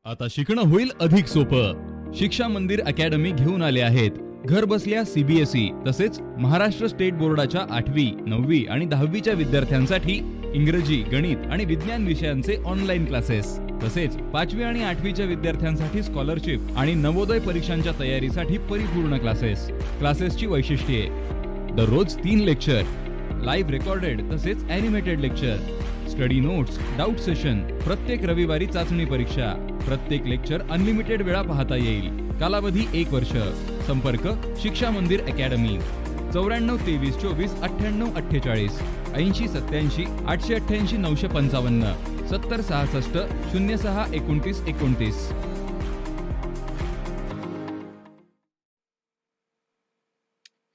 आता शिकणं होईल अधिक सोपं. शिक्षा मंदिर अकॅडमी घेऊन आले आहेत घर बसल्या सीबीएसई तसेच महाराष्ट्र स्टेट बोर्डाच्या 8वी, 9वी आणि 10वीच्या विद्यार्थ्यांसाठी इंग्रजी, गणित आणि विज्ञान विषयांचे ऑनलाईन क्लासेस. तसेच 5वी आणि 8वीच्या विद्यार्थ्यांसाठी स्कॉलरशिप आणि नवोदय परीक्षांच्या तयारीसाठी परिपूर्ण क्लासेस. क्लासेसची वैशिष्ट्ये: दररोज 3 लेक्चर, लाईव्ह रेकॉर्डेड तसेच animated lecture, study notes, doubt session, प्रत्येक रविवारी चाचणी परीक्षा, प्रत्येक लेक्चर अनलिमिटेड वेळा पाहता येईल. कालावधी 1 वर्ष. संपर्क शिक्षा Mandir academy 94 23 24 98 48 80 87 888 955 70 66 06 29 29.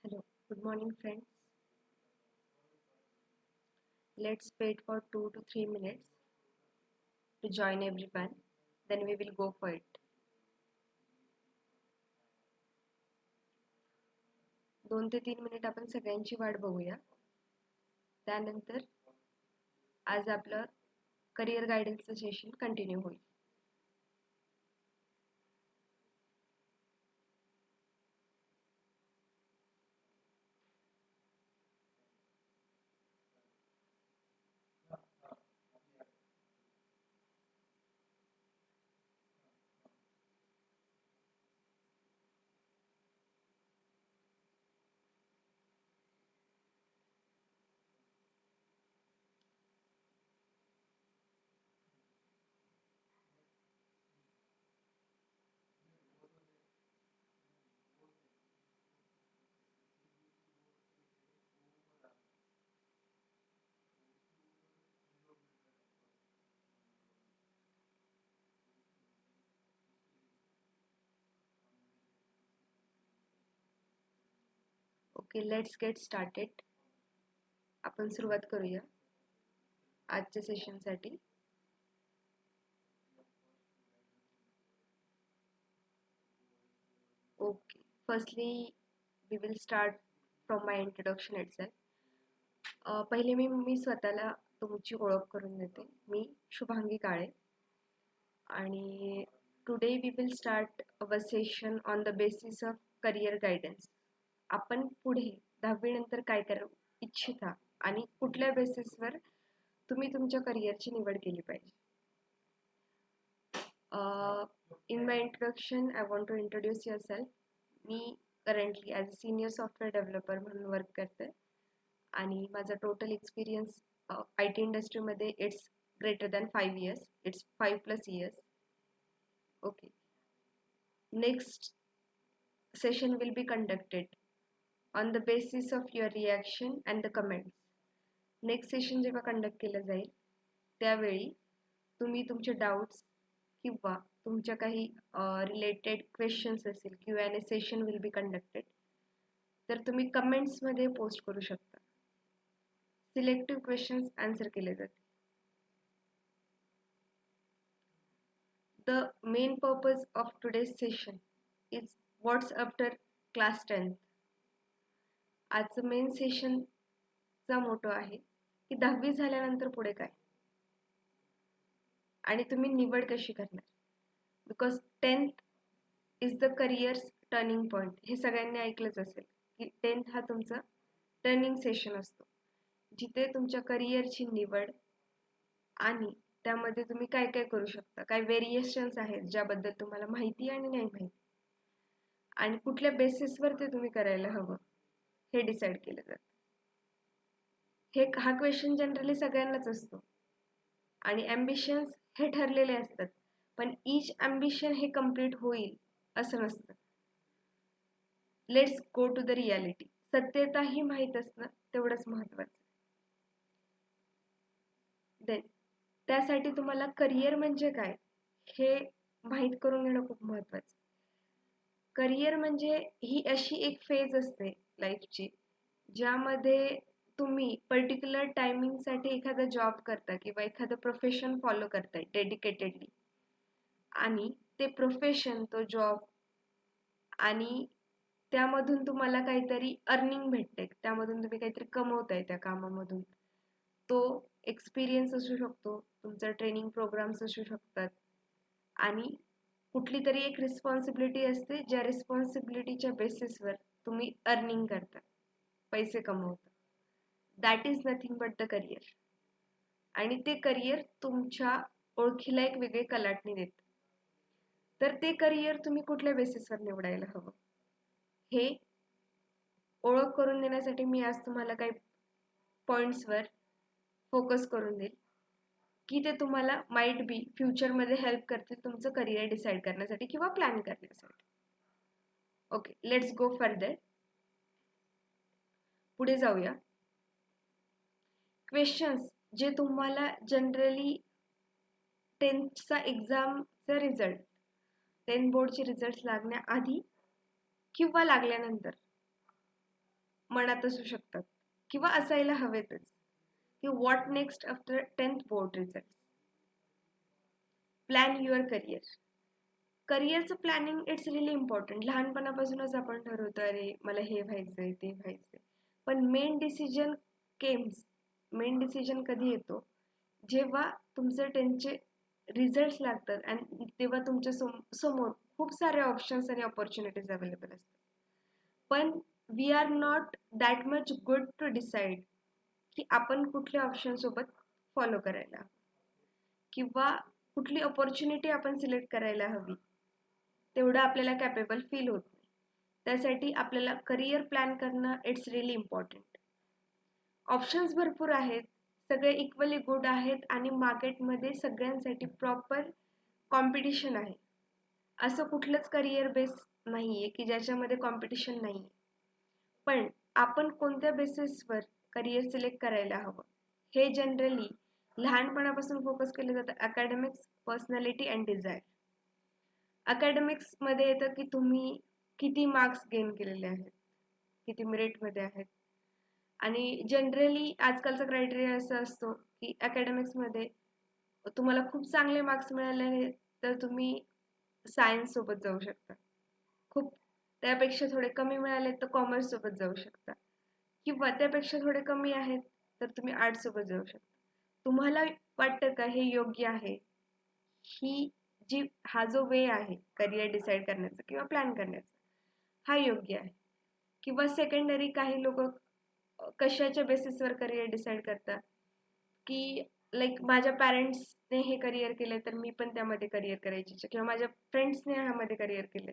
Hello, good morning friends. Let's wait for 2 to 3 minutes to join everyone. Then we will go for it. 2 ते 3 मिनिट आपण सगळ्यांची वाट बघूया. त्यानंतर आज आपलं करिअर गायडन्सचं सेशन कंटिन्यू होईल. Okay, let's get started. आपण सुरुवात करूया आजच्या सेशनसाठी. Okay, firstly we will start from my introduction itself. पहिले मी स्वतःला तुमची ओळख करून देते. मी शुभांगी काळे आणि today we will start our session on the basis of career guidance. आपण पुढे 10वी नंतर काय करू इच्छिता आणि कुठल्या बेसिसवर तुम्ही तुमच्या करिअरची निवड केली पाहिजे. In my introduction I want to introduce yourself. मी currently as a senior software developer म्हणून वर्क करते आणि माझा टोटल एक्सपिरियन्स आय टी इंडस्ट्रीमध्ये it's greater than 5 years. It's 5+ years. Okay, next session will be conducted on the basis of your reaction and the comments. Next session जेव्हा conduct केलं जाईल त्यावेळी तुम्ही तुमचे डाऊट्स किंवा तुमच्या काही रिलेटेड क्वेश्चन्स असतील Q&A session will be conducted. तर तुम्ही कमेंट्समध्ये पोस्ट करू शकता. सिलेक्टिव्ह क्वेश्चन्स आन्सर केले जातील. The main purpose of today's session is what's after class 10th. आजचं मेन सेशनचा मोटो आहे की 10वी झाल्यानंतर पुढे काय आणि तुम्ही निवड कशी करणार. Because 10th is the careers turning point. हे सगळ्यांनी ऐकलंच असेल की 10th हा तुमचा टर्निंग सेशन असतो जिथे तुमच्या करिअरची निवड आणि त्यामध्ये तुम्ही काय काय करू शकता, काय व्हेरिएशन्स आहेत ज्याबद्दल तुम्हाला माहिती आणि नाही माहिती आणि कुठल्या बेसिसवर ते तुम्ही करायला हवं हे डिसाईड केलं जातं. हा क्वेश्चन जनरली सगळ्यांनाच असतो आणि ॲम्बिशन्स हे ठरलेले असतात, पण ईच ॲम्बिशन हे कम्प्लीट होईल असं नसतं. Let's go to the reality. सत्यताही माहीत असणं तेवढंच महत्त्वाचं. देन त्यासाठी तुम्हाला करिअर म्हणजे काय हे माहीत करून घेणं खूप महत्त्वाचं. करिअर म्हणजे ही अशी एक फेज असते लाईफची ज्यामध्ये तुम्ही पर्टिक्युलर टायमिंगसाठी एखादा जॉब करता किंवा एखादं प्रोफेशन फॉलो करताय डेडिकेटेडली आणि ते प्रोफेशन, तो जॉब आणि त्यामधून तुम्हाला काहीतरी अर्निंग भेटते, त्यामधून तुम्ही काहीतरी कमवताय त्या कामामधून. तो एक्सपिरियन्स असू शकतो, तुमचा ट्रेनिंग प्रोग्राम्स असू शकतात आणि कुठली तरी एक रिस्पॉन्सिबिलिटी असते, ज्या रिस्पॉन्सिबिलिटीच्या बेसिसवर तुम्ही अर्निंग करता, पैसे कमवता. That is nothing but the career. आणि ते करिअर तुमच्या ओळखीला एक वेगळी कलाटणी देते. तर ते करिअर तुम्ही कुठल्या बेसिसवर निवडायला हवं, हे ओळख करून देण्यासाठी मी आज तुम्हाला काही पॉइंट्सवर फोकस करून देईल की ते तुम्हाला माइट बी फ्युचरमध्ये हेल्प करतील तुमचं करिअर डिसाईड करण्यासाठी किंवा प्लॅन करण्यासाठी. Okay, let's go further. पुढे जाऊया. क्वेश्चन्स जे तुम्हाला जनरली 10th एक्झामचा रिझल्ट, 10th बोर्डचे रिझल्ट लागण्याआधी किंवा लागल्यानंतर मनात असू शकतात किंवा असायला हवेतच की what next after 10th board result. Plan your career. करिअरचं प्लॅनिंग इट्स रिअली इम्पॉर्टंट. लहानपणापासूनच आपण ठरवतो अरे मला हे व्हायचंय ते व्हायचंय, पण मेन डिसिजन कधी येतो, जेव्हा तुमचे 10th रिझल्ट लागतात आणि तेव्हा तुमच्या समोर खूप सारे ऑप्शन्स आणि ऑपॉर्च्युनिटीज अवेलेबल असतात. पण we are not that much good to decide की आपण कुठल्या ऑप्शन सोबत फॉलो करायला किंवा कुठली ऑपॉर्च्युनिटी आपण सिलेक्ट करायला हवी, तेवढं आपल्याला कॅपेबल फील होत नाही. त्यासाठी आपल्याला करिअर प्लॅन करणं इट्स रिअली इम्पॉर्टंट. ऑप्शन्स भरपूर आहेत, सगळे इक्वली गुड आहेत आणि मार्केटमध्ये सगळ्यांसाठी प्रॉपर कॉम्पिटिशन आहे. असं कुठलंच करिअर बेस नाहीये की ज्याच्यामध्ये कॉम्पिटिशन नाहीये. पण आपण कोणत्या बेसिसवर करिअर सिलेक्ट करायला हवं हे जनरली लहानपणापासून फोकस केलं जातं. Academics, personality and desire. Academics मध्ये येतं की तुम्ही किती मार्क्स गेन केलेले आहेत, किती मेरिटमध्ये आहेत. आणि जनरली आजकालचा क्रायटेरिया असा असतो की अकॅडमिक्समध्ये तुम्हाला खूप चांगले मार्क्स मिळाले आहेत तर तुम्ही सायन्स सोबत जाऊ शकता, खूप त्यापेक्षा थोडे कमी मिळाले तर कॉमर्स सोबत जाऊ शकता, किंवा त्यापेक्षा थोडे कमी आहेत तर तुम्ही आर्ट्स सोबत जाऊ शकता. तुम्हाला वाटतं का हे योग्य आहे, हा जो वे आहे करिअर डिसाईड करण्याचा किंवा प्लॅन करण्याचा, हा योग्य आहे? किंवा सेकंडरी काही लोक कशाच्या बेसिसवर करिअर डिसाईड करतात की लाईक माझ्या पॅरेंट्सने हे करिअर केले तर मी पण त्यामध्ये करिअर करायची, किंवा माझ्या फ्रेंड्सने ह्यामध्ये करिअर केले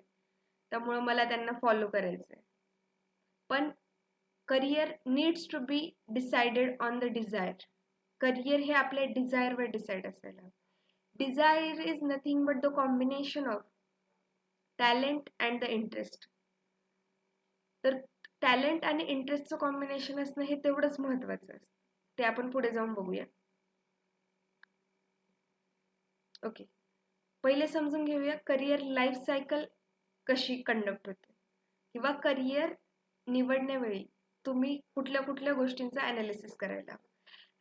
त्यामुळे मला त्यांना फॉलो करायचंय. पण career needs to be decided on the desire. Career हे आपल्या डिझायरवर डिसाईड असायला. Desire is nothing but the combination of talent and the interest. तर टॅलेंट आणि इंटरेस्टचं कॉम्बिनेशन असणं हे तेवढंच महत्वाचं असतं. ते आपण पुढे जाऊन बघूया. ओके, पहिले समजून घेऊया करिअर लाईफ सायकल कशी कंडक्ट होते, किंवा करिअर निवडण्यावेळी तुम्ही कुठल्या कुठल्या गोष्टींचा ॲनालिसिस करायला.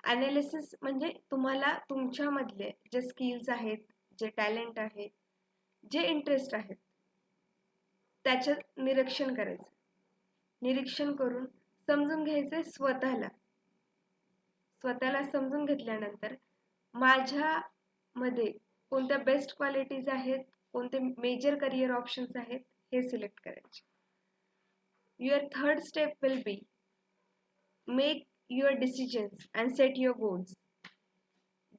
ॲनालिसिस म्हणजे तुम्हाला तुमच्यामधले जे स्किल्स आहेत, जे टॅलेंट आहे, जे इंटरेस्ट आहेत त्याचं निरीक्षण करायचं. निरीक्षण करून समजून घ्यायचं स्वतःला समजून घेतल्यानंतर माझ्यामध्ये कोणत्या बेस्ट क्वालिटीज आहेत, कोणते मेजर करिअर ऑप्शन्स आहेत हे सिलेक्ट करायचे. Your third step will be make your decisions and set your goals.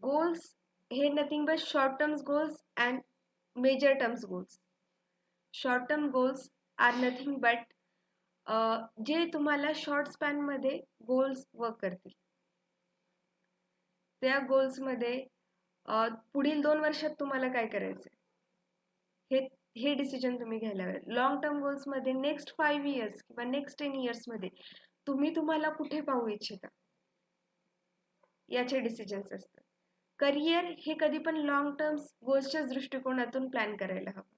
Goals हे nothing but short terms goals and major terms goals. Short term goals are nothing but जे तुम्हाला short स्पॅनमध्ये goals work करतील. त्या गोल्समध्ये पुढील 2 वर्षात तुम्हाला काय करायचंय हे डिसिजन तुम्ही घ्यायला हवे. लॉंग टर्म गोल्समध्ये नेक्स्ट 5 इयर्स किंवा नेक्स्ट 10 इयर्समध्ये तुम्हाला कुठे पाहू इच्छिता याचे डिसिजन्स असतात. करिअर हे कधी पण लॉंग टर्म गोल्सच्या दृष्टिकोनातून प्लॅन करायला हवं.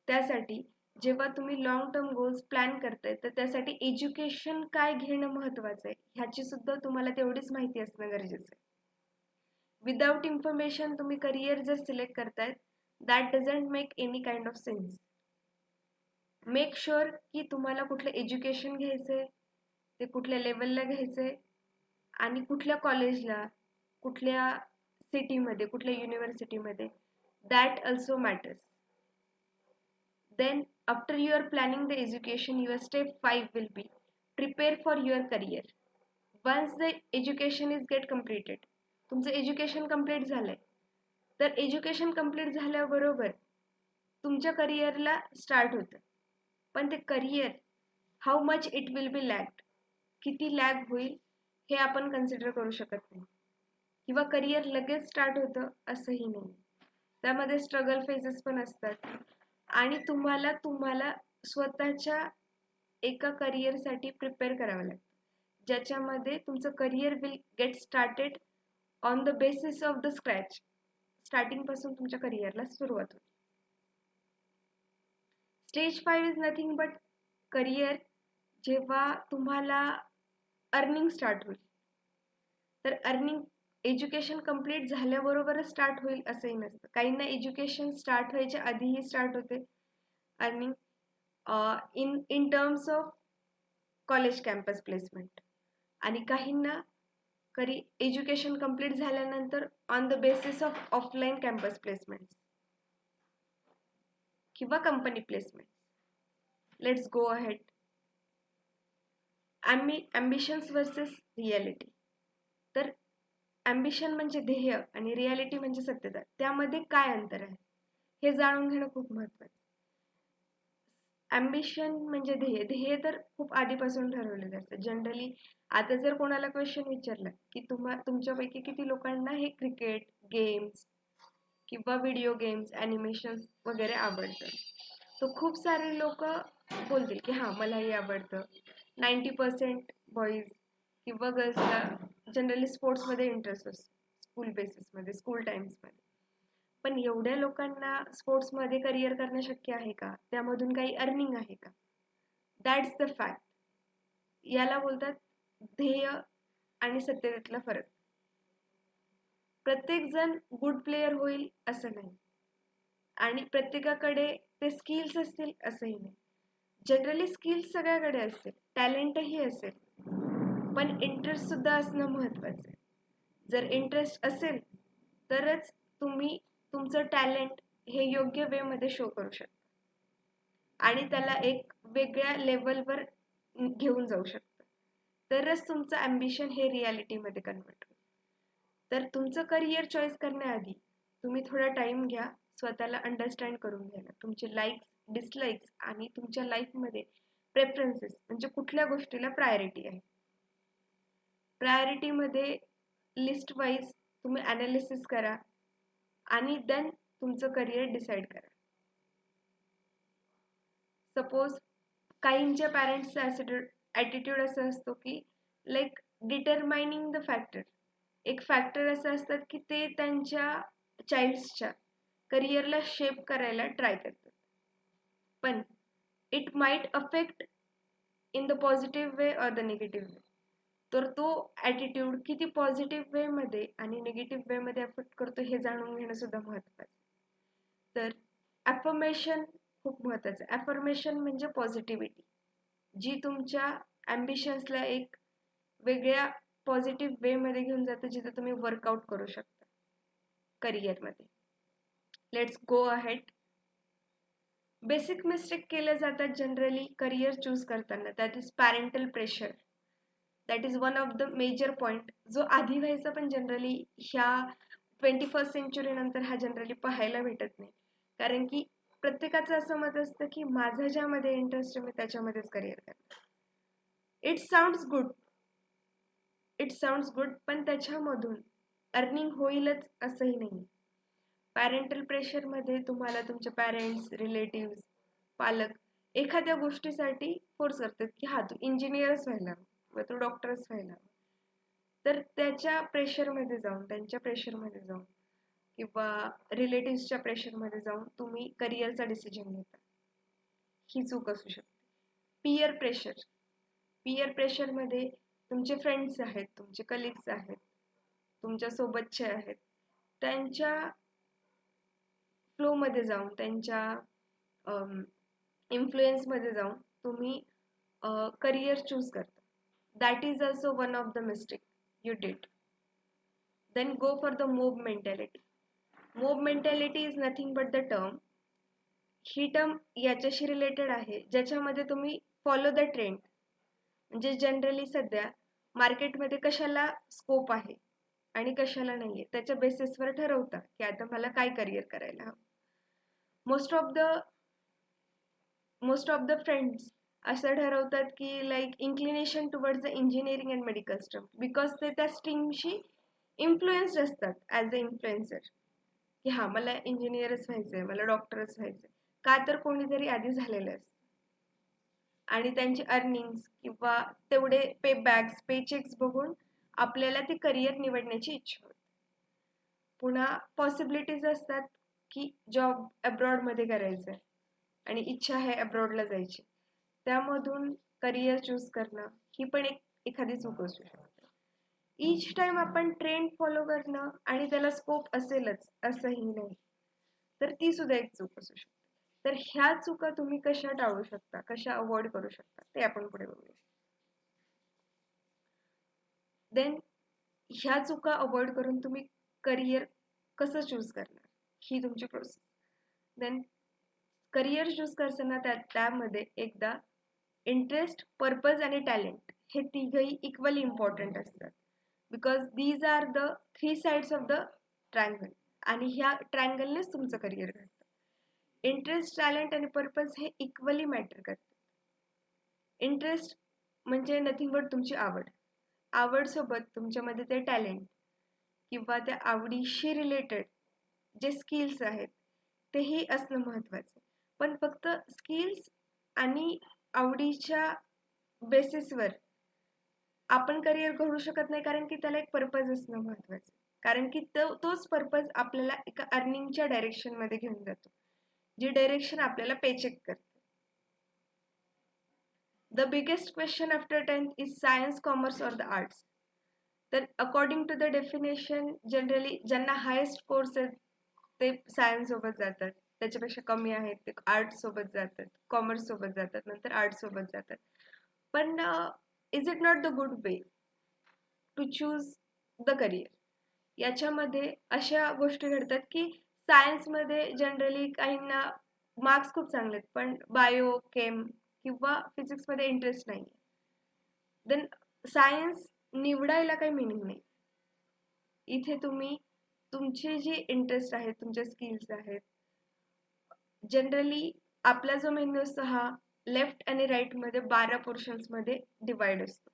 त्यासाठी जेव्हा तुम्ही लॉंग टर्म गोल्स प्लॅन करताय तर त्यासाठी एज्युकेशन काय घेणं महत्वाचं आहे ह्याची सुद्धा तुम्हाला तेवढीच माहिती असणं गरजेचं आहे. विदाउट इन्फॉर्मेशन तुम्ही करिअर जर सिलेक्ट करतायत, that doesn't make any kind of sense. Make sure की तुम्हाला कुठलं एज्युकेशन घ्यायचंय, ते कुठल्या लेवलला घ्यायचंय आणि कुठल्या कॉलेजला, कुठल्या सिटीमध्ये, कुठल्या युनिव्हर्सिटीमध्ये That also matters. Then after you are planning the education, your step 5 will be prepare for your career. Once the education is get completed, तुमचं एज्युकेशन कम्प्लीट झालंय, तर एज्युकेशन कम्प्लीट झाल्याबरोबर तुमच्या करिअरला स्टार्ट होतं. पण ते career how much it will be lagged, किती lag होईल हे आपण कन्सिडर करू शकत नाही. किंवा करिअर लगेच स्टार्ट होतं असंही नाही. त्यामध्ये स्ट्रगल फेजेस पण असतात आणि तुम्हाला स्वतःच्या एका करिअरसाठी प्रिपेअर करावं लागतं, ज्याच्यामध्ये तुमचं career will get started on the basis of the scratch. Starting पासून तुमच्या करिअरला सुरुवात होते. Stage 5 is nothing but career जेव्हा तुम्हाला अर्निंग स्टार्ट होईल. तर अर्निंग एज्युकेशन कम्प्लीट झाल्याबरोबरच स्टार्ट होईल असंही नसतं. काहींना एज्युकेशन स्टार्ट व्हायच्या आधीही स्टार्ट होते earning in terms of college campus placement, आणि काहींना एज्युकेशन कम्प्लीट झाल्यानंतर on the basis of offline campus placement किंवा company placement. Let's go ahead. Ambitions versus reality. तर ॲम्बिशन म्हणजे ध्येय आणि रियालिटी म्हणजे सत्यता, त्यामध्ये काय अंतर आहे हे जाणून घेणं खूप महत्त्वाचं. ॲम्बिशन म्हणजे ध्येय तर खूप आधीपासून ठरवलेलं असतं. जनरली आता जर कोणाला क्वेश्चन विचारला की तुमच्यापैकी किती लोकांना हे क्रिकेट गेम्स किंवा व्हिडिओ गेम्स ॲनिमेशन्स वगैरे आवडतं, तर खूप सारे लोक बोलतील की हां मलाही आवडतं. 90% बॉईज किंवा गर्ल्सला जनरली स्पोर्ट्समध्ये इंटरेस्ट असतो, स्कूल बेसिसमध्ये, स्कूल टाइम्समध्ये. पण एवढ्या लोकांना स्पोर्ट्समध्ये करिअर करणं शक्य आहे का? त्यामधून काही अर्निंग आहे का? That's the fact. याला बोलतात ध्येय आणि सत्यतेतला फरक. प्रत्येक जण गुड प्लेयर होईल असं नाही, आणि प्रत्येकाकडे ते स्किल्स असतील असंही नाही. जनरली स्किल्स सगळ्याकडे असतील, टॅलेंटही असेल, पण इंटरेस्ट सुद्धा असणं महत्त्वाचं आहे. जर इंटरेस्ट असेल तरच तुम्ही तुमचं टॅलेंट हे योग्य वेमध्ये शो करू शकता आणि त्याला एक वेगळ्या लेवलवर घेऊन जाऊ शकता. तरच तुमचं ॲम्बिशन हे रियालिटीमध्ये कन्वर्ट होईल. तर तुमचं करिअर चॉईस करण्याआधी तुम्ही थोडा टाइम घ्या स्वतःला अंडरस्टँड करून घ्यायला. तुमचे लाईक्स डिसलाईक्स आणि तुमच्या लाईफमध्ये प्रेफरन्सेस म्हणजे कुठल्या गोष्टीला प्रायोरिटी आहे. प्रायोरिटीमध्ये लिस्ट वाईज तुम्ही ॲनालिसिस करा आणि देन तुमचं करिअर डिसाईड करा. सपोज काहींच्या पॅरेंट्सचा ॲटिट्यूड असा असतो की लाईक डिटरमाइनिंग द फॅक्टर. एक फॅक्टर असं असतात की ते त्यांच्या चाइल्ड्सच्या करिअरला शेप करायला ट्राय करतात, पण it might affect in the positive way or the negative way. तर तो ॲटिट्यूड किती पॉझिटिव्ह वेमध्ये आणि निगेटिव्ह वेमध्ये अफेक्ट करतो हे जाणून घेणं सुद्धा महत्त्वाचं. तर ॲफर्मेशन खूप महत्त्वाचं आहे. ॲफर्मेशन म्हणजे पॉझिटिव्हिटी जी तुमच्या ॲम्बिशन्सला एक वेगळ्या पॉझिटिव्ह वेमध्ये घेऊन जातं, जिथे तुम्ही वर्कआउट करू शकता करिअरमध्ये. Let's go ahead. Basic mistake केल्या जातात जनरली करिअर चूज करताना. That is parental pressure. That is one of the major point, जो आधी व्हायचा पण जनरली ह्या 21st सेंचुरी नंतर हा जनरली पाहायला भेटत नाही. कारण की प्रत्येकाचं असं मत असतं की माझं ज्यामध्ये इंटरेस्ट आहे मी त्याच्यामध्येच करिअर करणार. इट साऊंड्स गुड, पण त्याच्यामधून अर्निंग होईलच असंही नाही. पॅरेंटल प्रेशरमध्ये तुम्हाला तुमचे पॅरेंट्स, रिलेटिव्स, पालक एखाद्या गोष्टीसाठी फोर्स करतात की हा तू इंजिनियरच व्हायला व तू डॉक्टरच व्हायला. तर त्याच्या प्रेशरमध्ये जाऊन, त्यांच्या प्रेशरमध्ये जाऊन किंवा रिलेटिव्सच्या प्रेशरमध्ये जाऊन तुम्ही करिअरचा डिसिजन घेता, ही चूक असू शकते. पियर प्रेशरमध्ये तुमचे फ्रेंड्स आहेत, तुमचे कलिग्स आहेत, तुमच्या सोबतचे आहेत, त्यांच्या फ्लोमध्ये जाऊन, त्यांच्या इन्फ्लुएन्समध्ये जाऊन तुम्ही करिअर चूज करता. That is also one of the mistake you did. Then go for the mob mentality. मोब mentality is nothing but the term. He term याच्याशी रिलेटेड आहे ज्याच्यामध्ये तुम्ही फॉलो द ट्रेंड, म्हणजे जनरली सध्या मार्केटमध्ये कशाला स्कोप आहे आणि कशाला नाहीये त्याच्या बेसिसवर ठरवता की आता मला काय करिअर करायला हवं. मोस्ट ऑफ द फ्रेंड्स असं ठरवतात की like inclination towards the engineering and medical stream, because ते त्या स्ट्रीमशी इन्फ्लुएन्स्ड असतात ॲज अ इन्फ्लुएन्सर, की हां मला इंजिनियरच व्हायचंय, मला डॉक्टरच व्हायचंय, का तर कोणीतरी आधी झालेलं असतं आणि त्यांची अर्निंग्स किंवा तेवढे पे बॅग्स पे चेक्स बघून आपल्याला ते करिअर निवडण्याची इच्छा होते. पुन्हा पॉसिबिलिटीज असतात की जॉब अब्रॉडमध्ये करायचा आहे आणि इच्छा आहे अब्रॉडला जायची, त्यामधून करिअर चूज करणं ही पण एखादी चूक असू शकते. इच टाइम आपण ट्रेंड फॉलो करणं आणि त्याला स्कोप असेलच असंही नाही, तर ती सुद्धा एक चूक असू शकते. तर ह्या चुका तुम्ही कशा टाळू शकता, कशा अवॉइड करू शकता ते आपण पुढे बघूया. देन ह्या चुका अवॉइड करून तुम्ही करिअर कसं चूज करणार ही तुमची प्रोसेस. देन करिअर चूज करताना त्यामध्ये एकदा इंटरेस्ट, पर्पज आणि टॅलेंट हे तिघही इक्वली इम्पॉर्टंट असतात, because these are the 3 sides of the triangle आणि ह्या ट्रायंगलनेच तुमचं करिअर घडतं. इंटरेस्ट, टॅलेंट आणि पर्पज हे इक्वली मॅटर करतात. इंटरेस्ट म्हणजे नथिंग बट तुमची आवडसोबत तुमच्यामध्ये ते टॅलेंट किंवा त्या आवडीशी रिलेटेड जे स्किल्स आहेत तेही असणं महत्त्वाचं. पण फक्त स्किल्स आणि आवडीच्या बेसिसवर आपण करिअर घडू शकत नाही, कारण की त्याला एक पर्पज असणं महत्त्वाचं, कारण की तोच पर्पज आपल्याला एका अर्निंगच्या डायरेक्शनमध्ये घेऊन जातो, जी डायरेक्शन आपल्याला पेचेक करते. The biggest question after 10th is science, commerce और द आर्ट्स. तर according to the definition generally ज्यांना हायेस्ट कोर्स आहेत ते सायन्स सोबत जातात, त्याच्यापेक्षा कमी आहेत ते आर्ट सोबत जातात, कॉमर्स सोबत जातात, नंतर आर्ट सोबत जातात. पण is it not the good way to choose the career? याच्यामध्ये अशा गोष्टी घडतात की सायन्समध्ये जनरली काहींना मार्क्स खूप चांगले आहेत पण बायो, केम किंवा फिजिक्समध्ये इंटरेस्ट नाही, देन सायन्स निवडायला काही मिनिंग नाही. इथे तुम्ही तुमचे जे इंटरेस्ट आहेत, तुमचे स्किल्स आहेत, जनरली आपला जो मेंदू असतो हा लेफ्ट आणि राईट मध्ये 12 पोर्शन्समध्ये डिवाइड असतो.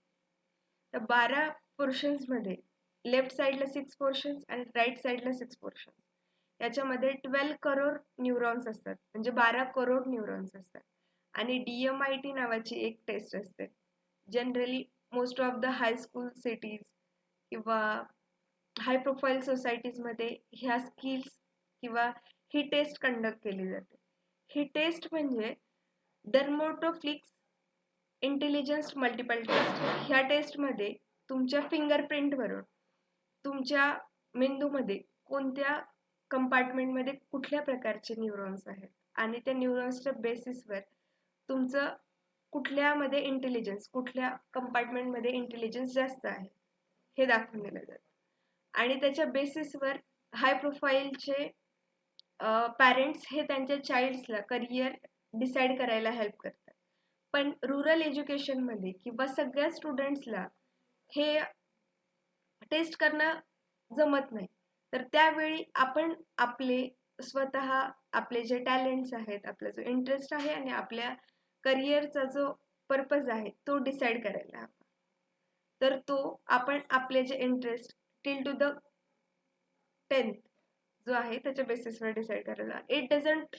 तर 12 पोर्शन्समध्ये लेफ्ट साईडला 6 पोर्शन्स आणि राईट साईडला 6 पोर्शन्स, याच्यामध्ये 12 करोड न्यूरॉन्स असतात, म्हणजे 12 करोड न्यूरॉन्स असतात. आणि DMIT नावाची एक टेस्ट असते, generally most of the high school cities किंवा हाय प्रोफाईल सोसायटीजमध्ये ह्या स्किल्स किंवा ही टेस्ट कंडक्ट केली जाते. ही टेस्ट म्हणजे डर्मोटोफ्लिक्स इंटेलिजन्स मल्टिपल टेस्ट. ह्या टेस्टमध्ये तुमच्या फिंगरप्रिंटवरून तुमच्या मेंदूमध्ये कोणत्या कंपार्टमेंटमध्ये कुठल्या प्रकारचे न्यूरॉन्स आहेत आणि त्या न्यूरॉन्सच्या बेसिसवर तुमचं कुठल्यामध्ये इंटेलिजन्स, कुठल्या कंपार्टमेंटमध्ये इंटेलिजन्स जास्त आहे हे दाखवून दिलं जातं. आणि त्याच्या बेसिसवर हाय प्रोफाईलचे पॅरेंट्स हे त्यांच्या चाइल्ड्सला करिअर डिसाईड करायला हेल्प करतात. पण रुरल एज्युकेशनमध्ये किंवा सगळ्या स्टुडंट्सला हे टेस्ट करणं जमत नाही, तर त्यावेळी आपण आपले स्वतः आपले जे टॅलेंट्स आहेत, आपला जो इंटरेस्ट आहे आणि आपल्या करिअरचा जो पर्पज आहे तो डिसाईड करायला हवा. तर तो आपण आपले जे interest till two the 10th जो आहे त्याच्या बेसिसवर डिसाईड करायला. इट डझंट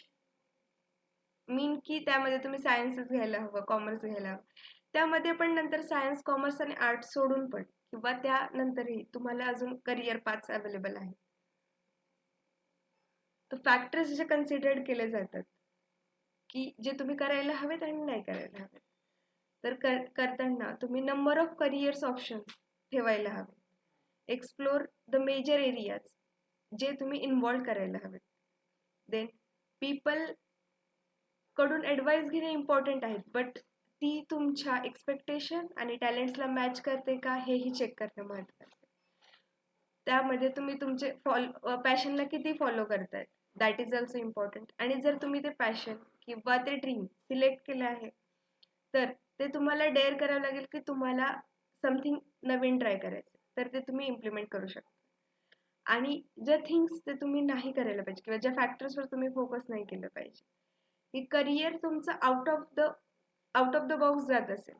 मीन की त्यामध्ये तुम्ही सायन्सच घ्यायला हवं, कॉमर्स घ्यायला हवं. त्यामध्ये पण नंतर सायन्स, कॉमर्स आणि आर्ट्स सोडून पण किंवा त्यानंतरही तुम्हाला अजून करिअर पाथ्स अवेलेबल आहेत. तर फॅक्टर्स जे कन्सिडर्ड केले जातात की जे तुम्ही करायला हवेत आणि नाही करायला हवेत, तर करताना तुम्ही नंबर ऑफ करिअर्स ऑप्शन्स ठेवायला हवे. एक्सप्लोर द मेजर एरियाज जे तुम्ही इन्व्हॉल्व करायला हवेत. देन पीपल कडून ॲडवाइस घेणे इम्पॉर्टंट आहे, बट ती तुमच्या एक्सपेक्टेशन आणि टॅलेंट्सला मॅच करते का हेही चेक करणं महत्त्वाचं आहे. त्यामध्ये तुम्ही तुमचे पॅशनला किती फॉलो करतायत, दॅट इज ऑल्सो इम्पॉर्टंट. आणि जर तुम्ही ते पॅशन किंवा ते ड्रीम सिलेक्ट केलं आहे, तर ते तुम्हाला डेअर करावं लागेल की तुम्हाला समथिंग नवीन ट्राय करायचं, तर ते तुम्ही इम्प्लिमेंट करू शकता. आणि ज्या थिंग्स ते तुम्ही नाही करायला पाहिजे किंवा ज्या फॅक्टर्सवर तुम्ही फोकस नाही केलं पाहिजे, की करिअर तुमचं आउट ऑफ द बॉक्स जात असेल,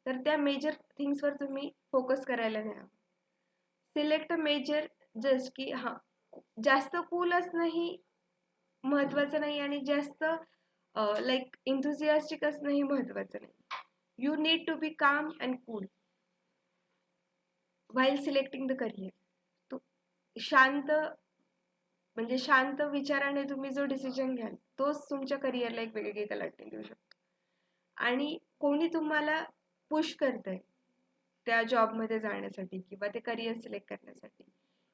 तर त्या मेजर थिंग्सवर तुम्ही फोकस करायला नाही हवं. सिलेक्ट अ मेजर जस्ट की जास्त कूल असणंही महत्वाचं नाही आणि जास्त लाईक इंथुसियास्टिक असणंही महत्वाचं नाही. यू नीड टू बी काम and cool while selecting the career. शांत विचाराने तुम्ही जो डिसिजन घ्याल तोच तुमच्या करिअरला एक वेगळी कलाटणी देऊ शकतो. आणि कोणी तुम्हाला पुश करतंय त्या जॉबमध्ये जाण्यासाठी किंवा ते करिअर सिलेक्ट करण्यासाठी,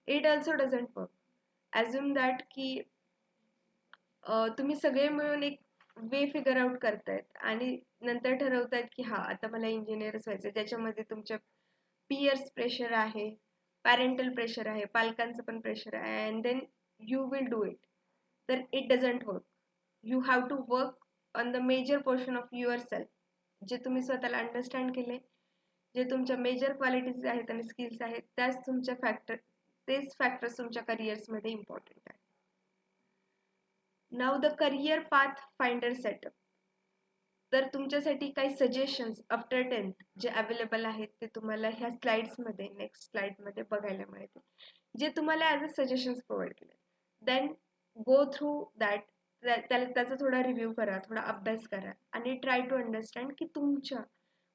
it also doesn't work. Assume that की तुम्ही सगळे मिळून एक वे फिगर आउट करतायत आणि नंतर ठरवतायत की आता मला इंजिनियरच व्हायचं. ज्याच्यामध्ये तुमच्या पियर्स प्रेशर आहे, पॅरेंटल प्रेशर आहे, पालकांचं पण प्रेशर आहे, and then you will do it. तर it doesn't work. You have to work on the major portion of your self. जे तुम्ही स्वतःला अंडरस्टँड केले, जे तुमच्या मेजर क्वालिटीज आहेत आणि स्किल्स आहेत, तेच फॅक्टर्स तुमच्या करिअर्समध्ये इम्पॉर्टंट आहे. नाव the career path finder setup. तर तुमच्यासाठी काही सजेशन्स आफ्टर 10th जे अवेलेबल आहेत ते तुम्हाला ह्या स्लाइड्समध्ये, नेक्स्ट स्लाइडमध्ये बघायला मिळतील, जे तुम्हाला ॲज अ सजेशन्स प्रोव्हाइड केले. देन गो थ्रू दॅट, त्याचा थोडा रिव्ह्यू करा, थोडा अभ्यास करा आणि ट्राय टू अंडरस्टँड की तुमच्या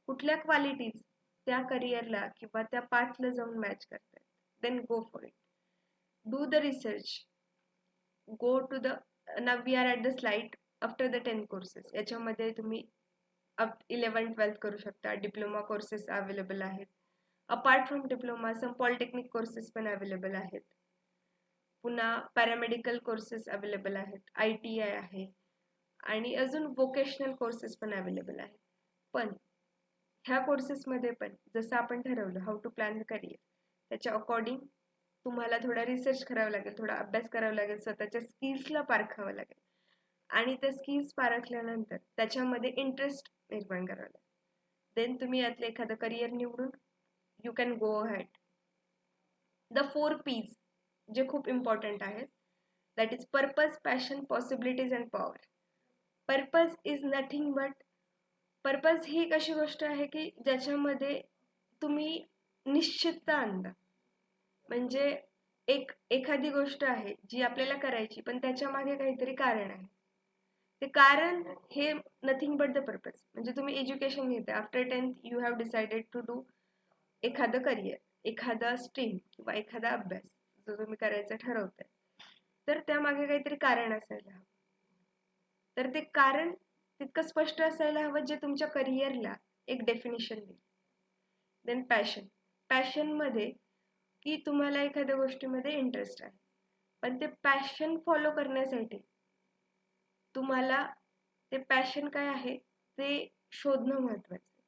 कुठल्या क्वालिटीज त्या करिअरला किंवा त्या पाथला जाऊन मॅच करतात. Then go for it. Do the research. Go to the now we are at the slide after the 10 courses. याच्यामध्ये तुम्ही 11-12 करू शकता. डिप्लोमा कोर्सेस अवेलेबल आहेत. Apart from diploma some polytechnic courses पण अवेलेबल आहेत. पुन्हा पॅरामेडिकल कोर्सेस अवेलेबल आहेत, ITI आहे आणि अजून वोकेशनल कोर्सेस पण अवेलेबल आहेत. पण ह्या कोर्सेसमध्ये पण जसं आपण ठरवलं how to plan the career, त्याच्या अकॉर्डिंग तुम्हाला थोडा रिसर्च करावा लागेल, थोडा अभ्यास करावा लागेल, स्वतःच्या स्किल्सला पारखावं लागेल आणि त्या स्किल्स पारखल्यानंतर त्याच्यामध्ये इंटरेस्ट निर्माण करावा लागेल. देन तुम्ही यातलं एखादं करिअर निवडून you can go ahead. The 4 P's जे खूप इम्पॉर्टंट आहेत, that is purpose, passion, possibilities and power. Purpose is nothing but, purpose ही एक अशी गोष्ट आहे की ज्याच्यामध्ये तुम्ही निश्चितता आणता. म्हणजे एखादी गोष्ट आहे जी आपल्याला करायची, पण त्याच्या मागे काहीतरी कारण आहे. ते कारण हे नथिंग बट द पर्पज. म्हणजे तुम्ही एज्युकेशन घेता, after 10th you have decided to do एखादं करिअर, एखादा स्ट्रीम किंवा एखादा अभ्यास जो तुम्ही करायचं ठरवताय, तर त्यामागे काहीतरी कारण असायला हवं. तर ते कारण तितकं स्पष्ट असायला हवं जे तुमच्या करिअरला एक डेफिनेशन देईल. Then passion. पॅशनमध्ये की तुम्हाला एखाद्या गोष्टीमध्ये इंटरेस्ट आहे, पण ते पॅशन फॉलो करण्यासाठी तुम्हाला ते पॅशन काय आहे ते शोधणं महत्वाचं आहे.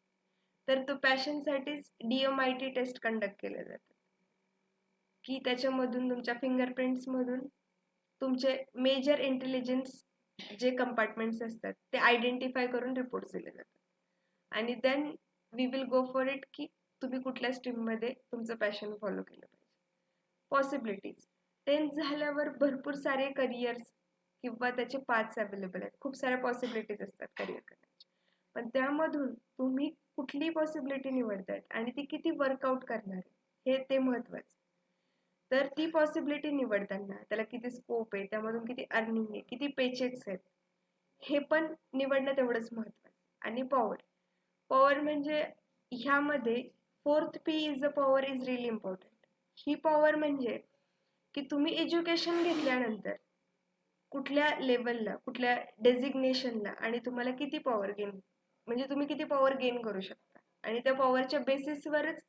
तर तो पॅशनसाठीच DMIT टेस्ट कंडक्ट केले जातात, की त्याच्यामधून तुमच्या फिंगरप्रिंट्समधून तुमचे मेजर इंटेलिजन्स जे कंपार्टमेंट्स असतात ते आयडेंटिफाय करून रिपोर्ट्स दिले जातात. आणि then we will go for it की तुम्ही कुठल्या स्ट्रीममध्ये तुमचं पॅशन फॉलो केलं पाहिजे. पॉसिबिलिटीज. 10th झाल्यावर भरपूर सारे करिअर्स किंवा त्याचे पाथ्स अवेलेबल आहेत. खूप साऱ्या पॉसिबिलिटीज असतात करिअर करण्याची, पण त्यामधून तुम्ही कुठली पॉसिबिलिटी निवडतायत आणि ती किती वर्कआउट करणार आहे ते महत्वाचं. तर ती पॉसिबिलिटी निवडताना त्याला किती स्कोप आहे, त्यामधून किती अर्निंग आहे, किती पेचेक्स आहेत, हे पण निवडणं तेवढंच महत्वाचं. आणि पॉवर. पॉवर म्हणजे ह्यामध्ये 4th P is the power is really important. He power म्हणजे की तुम्ही एज्युकेशन घेतल्यानंतर कुठल्या लेवलला, कुठल्या डेझिग्नेशनला आणि तुम्हाला किती पॉवर गेन, म्हणजे तुम्ही किती पॉवर गेन करू शकता, आणि त्या पॉवरच्या बेसिसवरच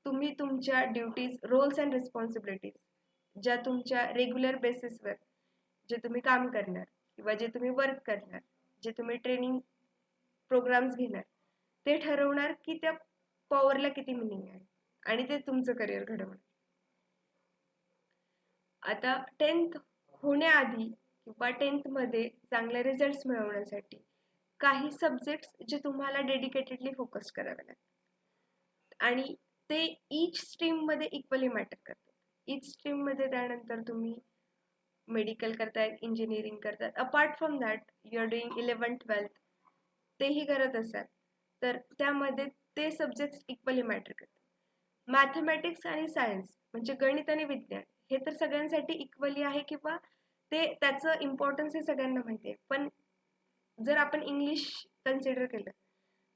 तुम्ही तुमच्या ड्युटीज, रोल्स अँड रिस्पॉन्सिबिलिटीज ज्या तुमच्या रेग्युलर बेसिसवर जे तुम्ही काम करणार किंवा जे तुम्ही वर्क करणार, जे तुम्ही ट्रेनिंग प्रोग्राम्स घेणार, ते ठरवणार की त्या पॉवरला किती मिनिंग आहे आणि ते तुमचं करिअर घडवणार. आता 10th होण्याआधी किंवा 10th मध्ये चांगले रिझल्ट्स मिळवण्यासाठी काही सब्जेक्ट्स जे तुम्हाला डेडिकेटेडली फोकस करावे लागतात आणि ते ईच स्ट्रीम मध्ये इक्वली मॅटर करतात. ईच स्ट्रीम मध्ये त्यानंतर तुम्ही मेडिकल करतायत, इंजिनिअरिंग करतायत, apart from that you are doing 11th-12th तेही करत असाल तर त्यामध्ये ते सब्जेक्ट्स इक्वली मॅटर करतात. मॅथमॅटिक्स आणि सायन्स म्हणजे गणित आणि विज्ञान हे तर सगळ्यांसाठी इक्वली आहे किंवा ते त्याचं इम्पॉर्टन्स हे सगळ्यांना माहिती आहे. पण जर आपण इंग्लिश कन्सिडर केलं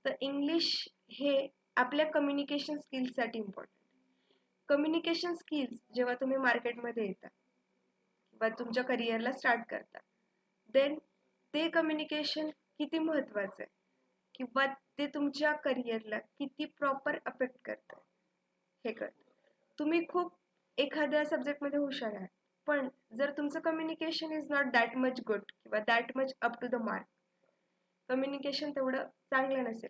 तर इंग्लिश हे आपल्या कम्युनिकेशन स्किल्ससाठी इम्पॉर्टंट. कम्युनिकेशन स्किल्स जेव्हा तुम्ही मार्केटमध्ये येता किंवा तुमच्या करिअरला स्टार्ट करता देन ते कम्युनिकेशन किती महत्त्वाचं आहे किंवा ते तुमच्या करिअरला किती प्रॉपर अफेक्ट करतं हे कळतं. तुम्ही खूप एखाद्या सब्जेक्टमध्ये हुशार आहात पण जर तुमचं communication is not that much good किंवा that much up to the mark, communication तेवढं चांगलं नसेल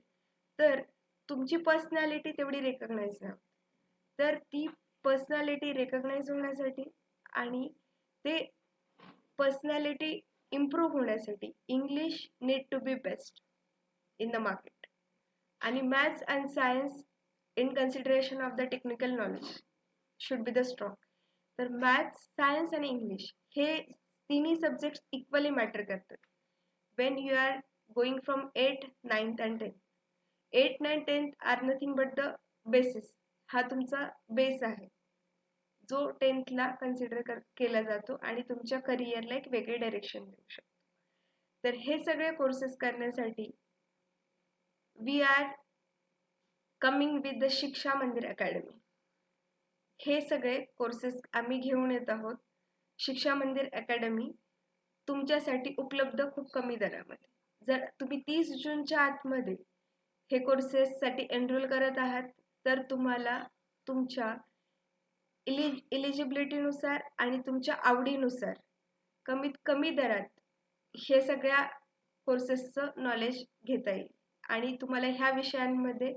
तर तुमची पर्सनॅलिटी तेवढी रेकग्नाइज नाही होत. तर ती पर्सनॅलिटी रेकग्नाइज होण्यासाठी आणि ते पर्सनॅलिटी इम्प्रूव्ह होण्यासाठी English need to be best in the market. आणि maths and science in consideration of the technical knowledge should be the strong. तर मॅथ्स, सायन्स आणि इंग्लिश हे तिन्ही सब्जेक्ट्स इक्वली मॅटर करतात when you are going from 8th, 9th and 10th. 8th, 9th, 10th are nothing but the basis. हा तुमचा base आहे जो 10th ला कन्सिडर केला जातो आणि तुमच्या करिअरला एक वेगळे डायरेक्शन देऊ शकतो. तर हे सगळे कोर्सेस करण्यासाठी we are coming with the Shiksha Mandir academy. हे सगळे कोर्सेस आम्ही घेऊन येत आहोत. शिक्षा मंदिर अकॅडमी तुमच्यासाठी उपलब्ध खूप कमी दरामध्ये. जर तुम्ही 30 जूनच्या आतमध्ये हे कोर्सेससाठी एनरोल करत आहात तर तुम्हाला तुमच्या इलिजिबिलिटीनुसार आणि तुमच्या आवडीनुसार कमीत कमी दरात हे सगळ्या कोर्सेसचं नॉलेज घेता येईल आणि तुम्हाला ह्या विषयांमध्ये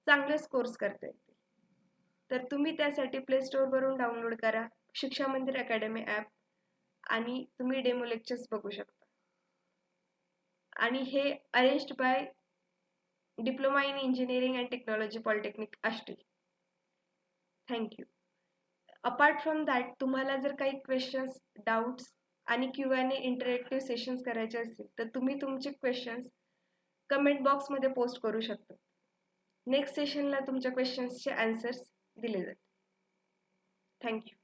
चांगले स्कोर्स करता येतील. तर तुम्ही त्यासाठी प्ले स्टोअरवरून डाउनलोड करा शिक्षा मंदिर अकॅडमी ॲप आणि तुम्ही डेमो लेक्चर्स बघू शकता. आणि हे arranged bye diploma in engineering and technology polytechnic Ashti. Thank you. Apart from that तुम्हाला जर काही क्वेश्चन्स, डाऊट्स आणि Q&A इंटरॅक्टिव्ह सेशन्स करायचे असतील तर तुम्ही तुमचे क्वेश्चन्स कमेंट बॉक्समध्ये पोस्ट करू शकता. नेक्स्ट सेशनला तुमच्या क्वेश्चन्सचे आन्सर्स दिले जातील. थँक्यू.